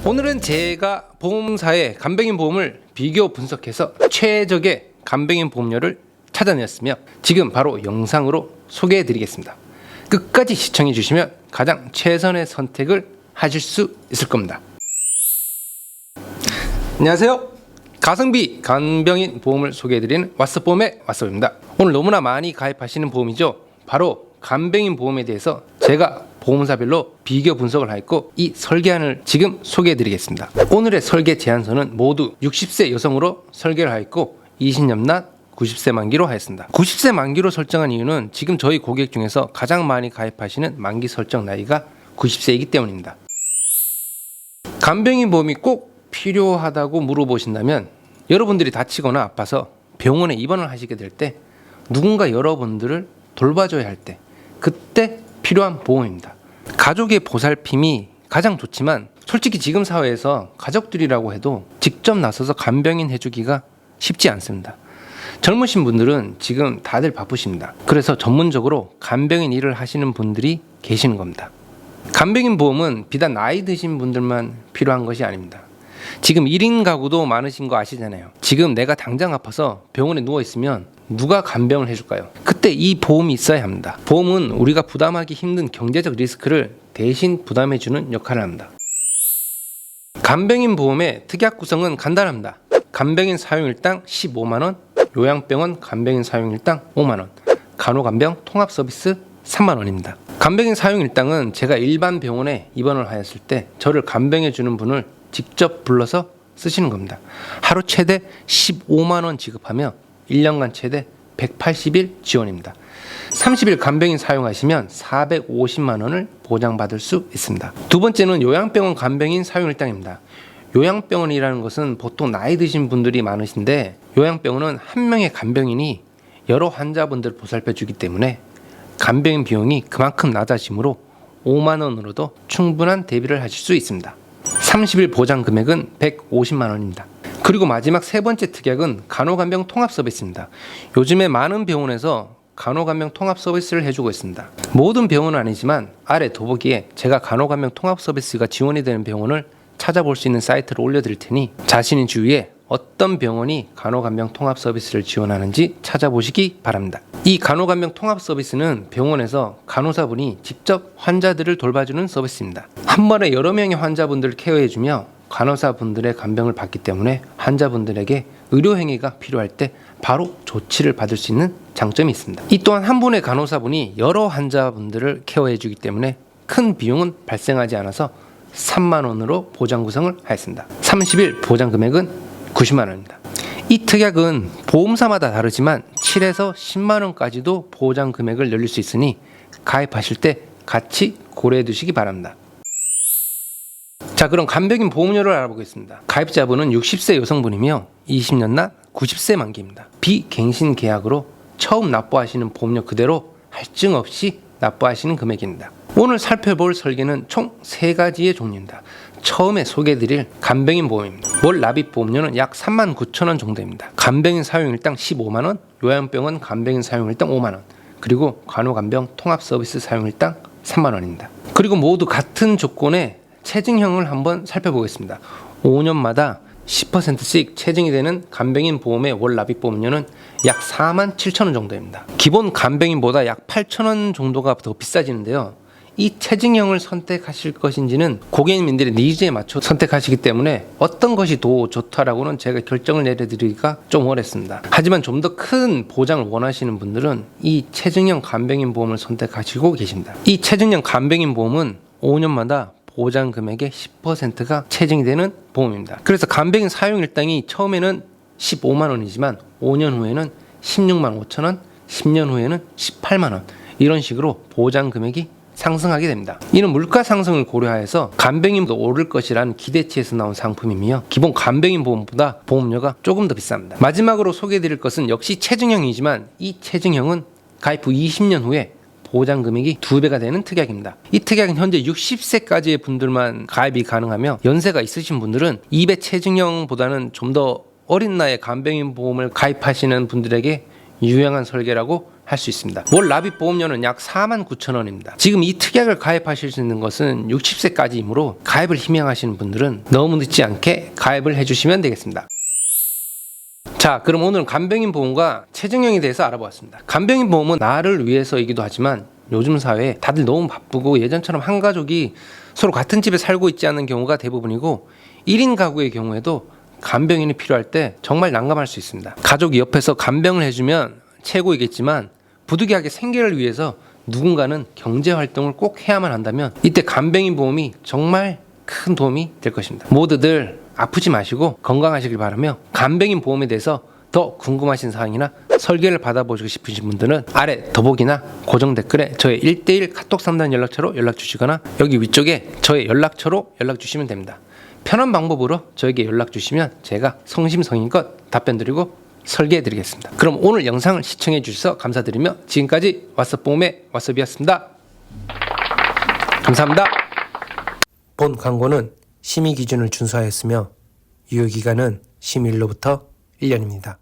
오늘은 제가 보험사의 간병인 보험을 비교 분석해서 최적의 간병인 보험료를 찾아냈으며 지금 바로 영상으로 소개해 드리겠습니다. 끝까지 시청해 주시면 가장 최선의 선택을 하실 수 있을 겁니다. 안녕하세요. 가성비 간병인 보험을 소개해 드리는 왓츠보험의 왓츠보입니다. 오늘 너무나 많이 가입하시는 보험이죠. 바로 간병인 보험에 대해서 제가 보험사별로 비교 분석을 하였고 이 설계안을 지금 소개해 드리겠습니다. 오늘의 설계 제안서는 모두 60세 여성으로 설계를 하였고 20년납 90세 만기로 하였습니다. 90세 만기로 설정한 이유는 지금 저희 고객 중에서 가장 많이 가입하시는 만기 설정 나이가 90세이기 때문입니다. 간병인 보험이 꼭 필요하다고 물어보신다면 여러분들이 다치거나 아파서 병원에 입원을 하시게 될 때 누군가 여러분들을 돌봐줘야 할 때 그때 필요한 보험입니다. 가족의 보살핌이 가장 좋지만 솔직히 지금 사회에서 가족들이라고 해도 직접 나서서 간병인 해주기가 쉽지 않습니다. 젊으신 분들은 지금 다들 바쁘십니다. 그래서 전문적으로 간병인 일을 하시는 분들이 계시는 겁니다. 간병인 보험은 비단 나이 드신 분들만 필요한 것이 아닙니다. 지금 1인 가구도 많으신 거 아시잖아요. 지금 내가 당장 아파서 병원에 누워있으면 누가 간병을 해줄까요? 그때 이 보험이 있어야 합니다. 보험은 우리가 부담하기 힘든 경제적 리스크를 대신 부담해주는 역할을 합니다. 간병인 보험의 특약 구성은 간단합니다. 간병인 사용일당 15만원, 요양병원 간병인 사용일당 5만원, 간호간병 통합서비스 3만원입니다. 간병인 사용일당은 제가 일반 병원에 입원을 하였을 때 저를 간병해주는 분을 직접 불러서 쓰시는 겁니다. 하루 최대 15만원 지급하며 1년간 최대 180일 지원입니다. 30일 간병인 사용하시면 450만원을 보장받을 수 있습니다. 두 번째는 요양병원 간병인 사용일당입니다. 요양병원이라는 것은 보통 나이 드신 분들이 많으신데 요양병원은 한 명의 간병인이 여러 환자분들을 보살펴 주기 때문에 간병인 비용이 그만큼 낮아지므로 5만원으로도 충분한 대비를 하실 수 있습니다. 30일 보장 금액은 150만원입니다. 그리고 마지막 세 번째 특약은 간호간병 통합 서비스입니다. 요즘에 많은 병원에서 간호간병 통합 서비스를 해주고 있습니다. 모든 병원은 아니지만 아래 더보기에 제가 간호간병 통합 서비스가 지원이 되는 병원을 찾아볼 수 있는 사이트를 올려드릴 테니 자신의 주위에 어떤 병원이 간호간병 통합 서비스를 지원하는지 찾아보시기 바랍니다. 이 간호간병 통합 서비스는 병원에서 간호사분이 직접 환자들을 돌봐주는 서비스입니다. 한 번에 여러 명의 환자분들을 케어해주며 간호사분들의 간병을 받기 때문에 환자분들에게 의료행위가 필요할 때 바로 조치를 받을 수 있는 장점이 있습니다. 이 또한 한 분의 간호사분이 여러 환자분들을 케어해주기 때문에 큰 비용은 발생하지 않아서 3만원으로 보장 구성을 하였습니다. 30일 보장 금액은 90만원입니다. 이 특약은 보험사마다 다르지만 7에서 10만원까지도 보장 금액을 늘릴 수 있으니 가입하실 때 같이 고려해 두시기 바랍니다. 자, 그럼 간병인 보험료를 알아보겠습니다. 가입자분은 60세 여성분이며 20년납 90세 만기입니다. 비갱신 계약으로 처음 납부하시는 보험료 그대로 할증 없이 납부하시는 금액입니다. 오늘 살펴볼 설계는 총 3가지의 종류입니다. 처음에 소개해드릴 간병인 보험입니다. 월 납입 보험료는 약 39,000원 정도입니다. 간병인 사용일당 15만원, 요양병원 간병인 사용일당 5만원, 그리고 간호간병 통합서비스 사용일당 3만원입니다. 그리고 모두 같은 조건의 체증형을 한번 살펴보겠습니다. 5년마다 10%씩 체증이 되는 간병인 보험의 월 납입 보험료는 약 47,000원 정도입니다. 기본 간병인보다 약 8,000원 정도가 더 비싸지는데요. 이 체증형을 선택하실 것인지는 고객님들의 니즈에 맞춰 선택하시기 때문에 어떤 것이 더 좋다라고는 제가 결정을 내려드리기가 좀 어렵습니다. 하지만 좀 더 큰 보장을 원하시는 분들은 이 체증형 간병인 보험을 선택하시고 계십니다. 이 체증형 간병인 보험은 5년마다 보장 금액의 10%가 체증이 되는 보험입니다. 그래서 간병인 사용일당이 처음에는 15만원이지만 5년 후에는 16만 5천원, 10년 후에는 18만원 이런 식으로 보장 금액이 상승하게 됩니다. 이는 물가 상승을 고려하여서 간병인도 오를 것이라는 기대치에서 나온 상품이며 기본 간병인 보험보다 보험료가 조금 더 비쌉니다. 마지막으로 소개해드릴 것은 역시 체증형이지만 이 체증형은 가입 후 20년 후에 보장 금액이 2배가 되는 특약입니다. 이 특약은 현재 60세까지의 분들만 가입이 가능하며 연세가 있으신 분들은 2배 체증형보다는 좀 더 어린 나이에 간병인 보험을 가입하시는 분들에게 유용한 설계라고 할 수 있습니다. 월 납입 보험료는 약 49,000원입니다. 지금 이 특약을 가입하실 수 있는 것은 60세까지이므로 가입을 희망하시는 분들은 너무 늦지 않게 가입을 해주시면 되겠습니다. 자, 그럼 오늘은 간병인 보험과 최정형에 대해서 알아보았습니다. 간병인 보험은 나를 위해서이기도 하지만 요즘 사회에 다들 너무 바쁘고 예전처럼 한 가족이 서로 같은 집에 살고 있지 않은 경우가 대부분이고 1인 가구의 경우에도 간병인이 필요할 때 정말 난감할 수 있습니다. 가족이 옆에서 간병을 해주면 최고이겠지만 부득이하게 생계를 위해서 누군가는 경제활동을 꼭 해야만 한다면 이때 간병인 보험이 정말 큰 도움이 될 것입니다. 모두들 아프지 마시고 건강하시길 바라며 간병인 보험에 대해서 더 궁금하신 사항이나 설계를 받아보시고 싶으신 분들은 아래 더보기나 고정 댓글에 저의 1:1 카톡 상담 연락처로 연락 주시거나 여기 위쪽에 저의 연락처로 연락 주시면 됩니다. 편한 방법으로 저에게 연락 주시면 제가 성심성의껏 답변 드리고 설계해 드리겠습니다. 그럼 오늘 영상을 시청해 주셔서 감사드리며 지금까지 왓썹보험의 왓썹이었습니다. 감사합니다. 본 광고는 심의 기준을 준수하였으며 유효기간은 심의일로부터 1년입니다.